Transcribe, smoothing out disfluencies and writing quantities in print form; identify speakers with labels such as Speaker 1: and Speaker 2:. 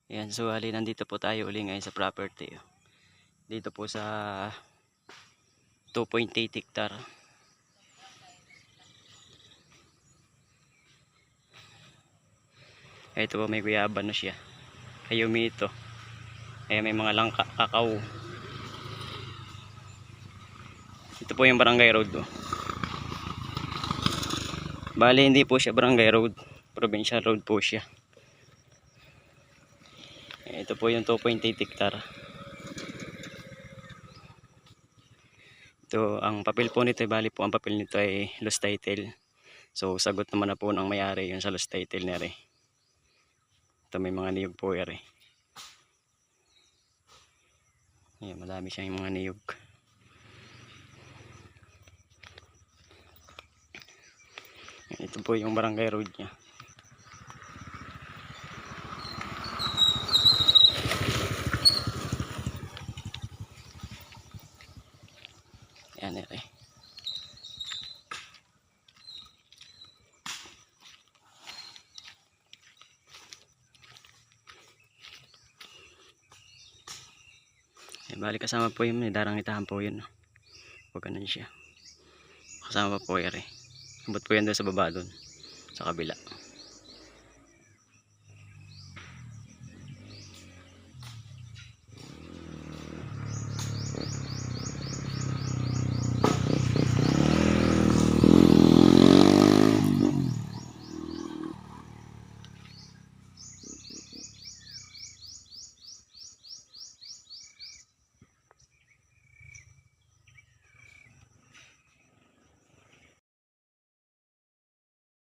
Speaker 1: Ayan, so hali nandito po tayo uli ngayon sa property. Dito po sa 2.8 hectare. Ito po, may guyaban na siya. Ayumi ito. Ayan, may mga langka, kakao. Ito po yung barangay road. Bali, hindi po siya barangay road. Provincial road po siya. Ito po yung 2.8 hectare. Ito, ang papel po nito, bali po ang papel nito ay lost title. So, sagot naman na po ng may-ari yun sa lost title niya rin. Ito, may mga niyog po rin. Ayan, madami siyang mga niyog. Ito po yung barangay road niya. Ayan, ere. Bali kasama po yun, may darang itahan po yun. Huwag ganun siya. Kasama pa po ere. Abot po yan doon sa baba doon. Sa kabila.